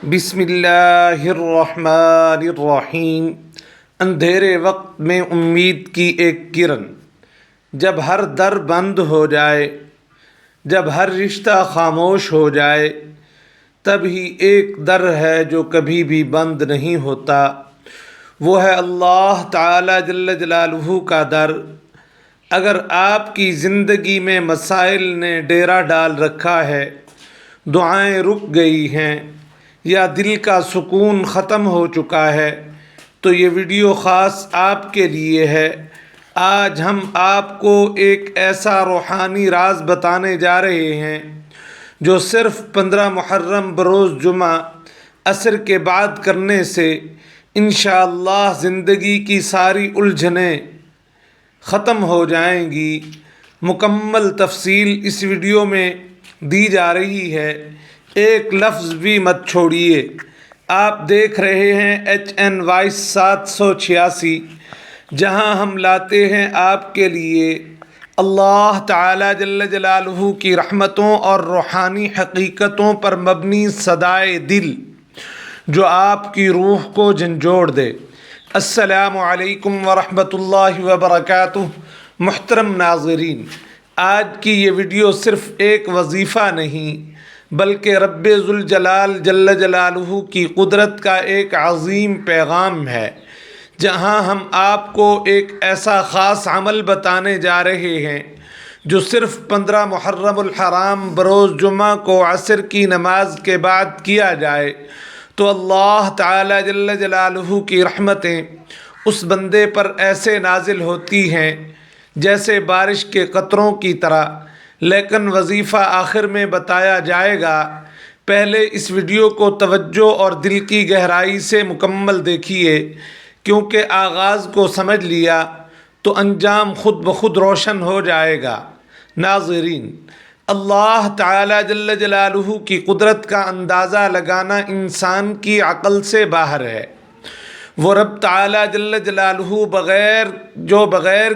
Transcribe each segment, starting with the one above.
بسم اللہ الرحمن الرحیم۔ اندھیرے وقت میں امید کی ایک کرن، جب ہر در بند ہو جائے، جب ہر رشتہ خاموش ہو جائے، تب ہی ایک در ہے جو کبھی بھی بند نہیں ہوتا، وہ ہے اللہ تعالی جل جلالہ کا در۔ اگر آپ کی زندگی میں مسائل نے ڈیرا ڈال رکھا ہے، دعائیں رک گئی ہیں یا دل کا سکون ختم ہو چکا ہے، تو یہ ویڈیو خاص آپ کے لیے ہے۔ آج ہم آپ کو ایک ایسا روحانی راز بتانے جا رہے ہیں جو صرف 15 محرم بروز جمعہ عصر کے بعد کرنے سے انشاءاللہ زندگی کی ساری الجھنیں ختم ہو جائیں گی۔ مکمل تفصیل اس ویڈیو میں دی جا رہی ہے، ایک لفظ بھی مت چھوڑیے۔ آپ دیکھ رہے ہیں HN وائس 786، جہاں ہم لاتے ہیں آپ کے لیے اللہ تعالی جل جلالہ کی رحمتوں اور روحانی حقیقتوں پر مبنی صدائے دل جو آپ کی روح کو جھنجھوڑ دے۔ السلام علیکم ورحمۃ اللہ وبرکاتہ۔ محترم ناظرین، آج کی یہ ویڈیو صرف ایک وظیفہ نہیں بلکہ رب ذوالجلال جل جلالہ کی قدرت کا ایک عظیم پیغام ہے، جہاں ہم آپ کو ایک ایسا خاص عمل بتانے جا رہے ہیں جو صرف 15 محرم الحرام بروز جمعہ کو عصر کی نماز کے بعد کیا جائے تو اللہ تعالی جل جلالہ کی رحمتیں اس بندے پر ایسے نازل ہوتی ہیں جیسے بارش کے قطروں کی طرح۔ لیکن وظیفہ آخر میں بتایا جائے گا، پہلے اس ویڈیو کو توجہ اور دل کی گہرائی سے مکمل دیکھیے، کیونکہ آغاز کو سمجھ لیا تو انجام خود بخود روشن ہو جائے گا۔ ناظرین، اللہ تعالی جل جلالہ کی قدرت کا اندازہ لگانا انسان کی عقل سے باہر ہے۔ وہ رب تعالی جل جلالہ بغیر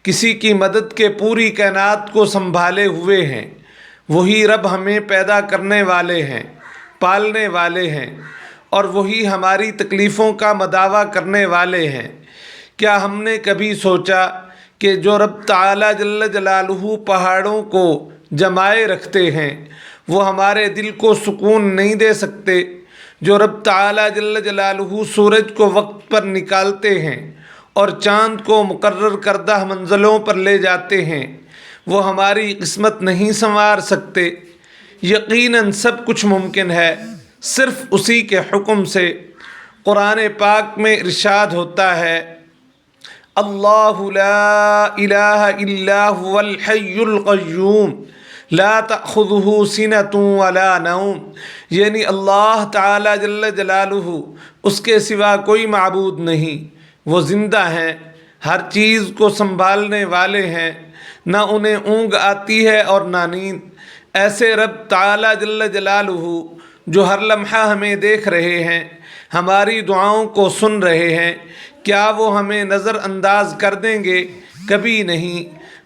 کسی کی مدد کے پوری کائنات کو سنبھالے ہوئے ہیں۔ وہی رب ہمیں پیدا کرنے والے ہیں، پالنے والے ہیں، اور وہی ہماری تکلیفوں کا مداوع کرنے والے ہیں۔ کیا ہم نے کبھی سوچا کہ جو رب تعالی جل جلالہ پہاڑوں کو جمائے رکھتے ہیں وہ ہمارے دل کو سکون نہیں دے سکتے؟ جو رب تعالی جل جلالہ سورج کو وقت پر نکالتے ہیں اور چاند کو مقرر کردہ منزلوں پر لے جاتے ہیں، وہ ہماری قسمت نہیں سنوار سکتے؟ یقیناً سب کچھ ممکن ہے صرف اسی کے حکم سے۔ قرآن پاک میں ارشاد ہوتا ہے، اللہ لا الہ الا هو الحی القیوم لا تأخذہ سنۃ ولا نوم، یعنی اللہ تعالی جل جلالہ اس کے سوا کوئی معبود نہیں، وہ زندہ ہیں، ہر چیز کو سنبھالنے والے ہیں، نہ انہیں اونگ آتی ہے اور نہ نیند۔ ایسے رب تعالی جل جلالہ جو ہر لمحہ ہمیں دیکھ رہے ہیں، ہماری دعاؤں کو سن رہے ہیں، کیا وہ ہمیں نظر انداز کر دیں گے؟ کبھی نہیں۔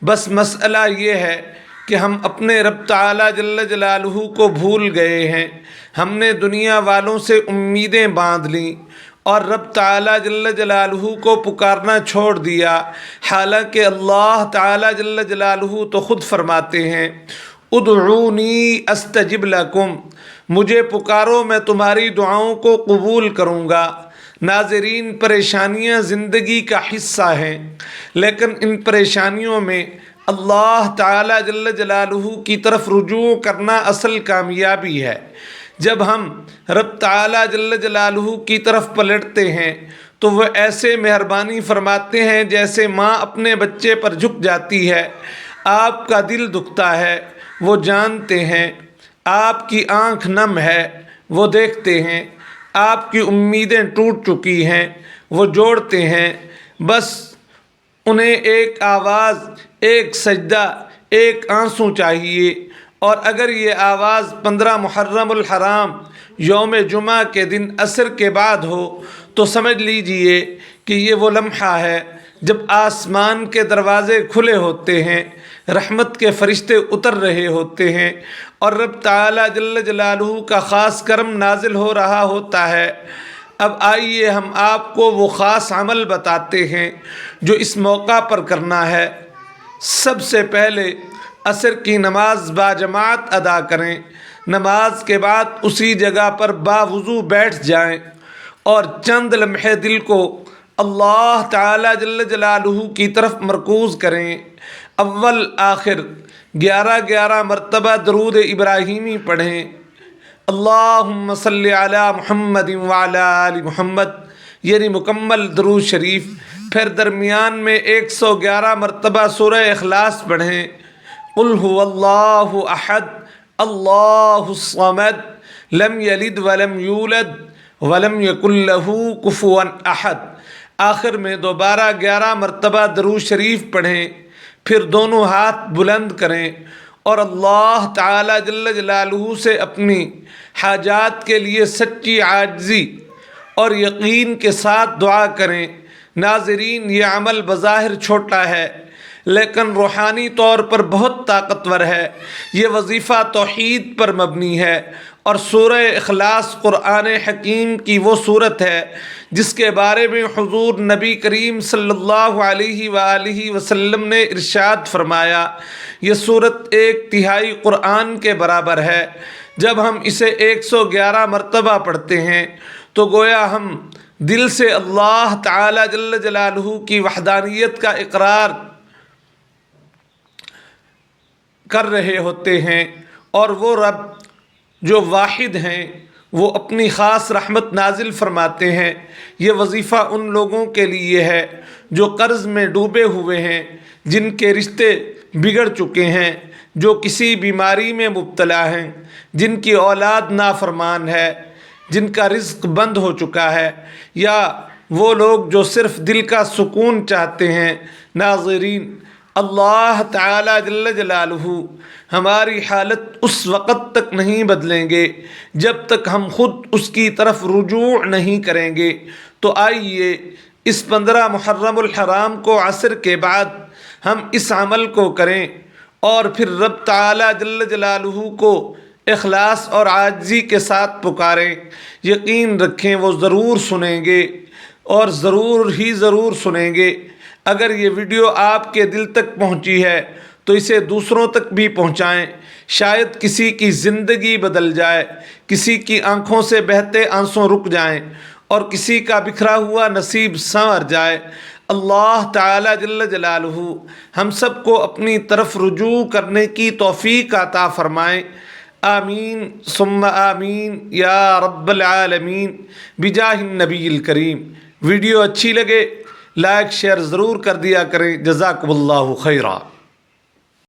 بس مسئلہ یہ ہے کہ ہم اپنے رب تعالی جل جلالہ کو بھول گئے ہیں۔ ہم نے دنیا والوں سے امیدیں باندھ لیں اور رب تعالی جل جلالہ کو پکارنا چھوڑ دیا، حالانکہ اللہ تعالی جل جلالہ تو خود فرماتے ہیں، ادعونی استجب لکم، مجھے پکارو میں تمہاری دعاؤں کو قبول کروں گا۔ ناظرین، پریشانیاں زندگی کا حصہ ہیں، لیکن ان پریشانیوں میں اللہ تعالی جل جلالہ کی طرف رجوع کرنا اصل کامیابی ہے۔ جب ہم رب تعالی جل جلالہ کی طرف پلٹتے ہیں تو وہ ایسے مہربانی فرماتے ہیں جیسے ماں اپنے بچے پر جھک جاتی ہے۔ آپ کا دل دکھتا ہے، وہ جانتے ہیں، آپ کی آنکھ نم ہے، وہ دیکھتے ہیں، آپ کی امیدیں ٹوٹ چکی ہیں، وہ جوڑتے ہیں۔ بس انہیں ایک آواز، ایک سجدہ، ایک آنسو چاہیے، اور اگر یہ آواز 15 محرم الحرام یوم جمعہ کے دن عصر کے بعد ہو تو سمجھ لیجئے کہ یہ وہ لمحہ ہے جب آسمان کے دروازے کھلے ہوتے ہیں، رحمت کے فرشتے اتر رہے ہوتے ہیں اور رب تعالیٰ جل جلالہ کا خاص کرم نازل ہو رہا ہوتا ہے، اب آئیے ہم آپ کو وہ خاص عمل بتاتے ہیں جو اس موقع پر کرنا ہے۔ سب سے پہلے عصر کی نماز باجماعت ادا کریں، نماز کے بعد اسی جگہ پر باوضو بیٹھ جائیں اور چند لمحے دل کو اللہ تعالی جل جلالہ کی طرف مرکوز کریں۔ اول آخر 11 مرتبہ درود ابراہیمی پڑھیں، اللہم صلی علی محمد وعلی آل محمد، یعنی مکمل درود شریف۔ پھر درمیان میں 111 مرتبہ سورہ اخلاص پڑھیں، قل هو اللہ احد اللہ الصمد لم یلد ولم یولد ولم یکن لہ کفوا احد۔ آخر میں دوبارہ 11 مرتبہ درود شریف پڑھیں، پھر دونوں ہاتھ بلند کریں اور اللہ تعالی جل جلالہ سے اپنی حاجات کے لیے سچی عاجزی اور یقین کے ساتھ دعا کریں۔ ناظرین، یہ عمل بظاہر چھوٹا ہے لیکن روحانی طور پر بہت طاقتور ہے۔ یہ وظیفہ توحید پر مبنی ہے اور سورہ اخلاص قرآن حکیم کی وہ صورت ہے جس کے بارے میں حضور نبی کریم صلی اللہ علیہ وآلہ وسلم نے ارشاد فرمایا، یہ صورت 1/3 قرآن کے برابر ہے۔ جب ہم اسے 111 مرتبہ پڑھتے ہیں تو گویا ہم دل سے اللہ تعالی جل جلالہ کی وحدانیت کا اقرار کر رہے ہوتے ہیں، اور وہ رب جو واحد ہیں وہ اپنی خاص رحمت نازل فرماتے ہیں۔ یہ وظیفہ ان لوگوں کے لیے ہے جو قرض میں ڈوبے ہوئے ہیں، جن کے رشتے بگڑ چکے ہیں، جو کسی بیماری میں مبتلا ہیں، جن کی اولاد نافرمان ہے، جن کا رزق بند ہو چکا ہے، یا وہ لوگ جو صرف دل کا سکون چاہتے ہیں۔ ناظرین، اللہ تعالی جل جلالہ ہماری حالت اس وقت تک نہیں بدلیں گے جب تک ہم خود اس کی طرف رجوع نہیں کریں گے۔ تو آئیے اس 15 محرم الحرام کو عصر کے بعد ہم اس عمل کو کریں اور پھر رب تعالی جل جلالہ کو اخلاص اور عاجزی کے ساتھ پکاریں۔ یقین رکھیں وہ ضرور سنیں گے اور ضرور ہی ضرور سنیں گے۔ اگر یہ ویڈیو آپ کے دل تک پہنچی ہے تو اسے دوسروں تک بھی پہنچائیں، شاید کسی کی زندگی بدل جائے، کسی کی آنکھوں سے بہتے آنسوں رک جائیں اور کسی کا بکھرا ہوا نصیب سنور جائے۔ اللہ تعالی جل جلالہ ہم سب کو اپنی طرف رجوع کرنے کی توفیق عطا فرمائیں۔ آمین ثم آمین یا رب العالمین بجاہ النبی الکریم۔ ویڈیو اچھی لگے لائک شیئر ضرور کر دیا کریں۔ جزاکم اللہ خیرا۔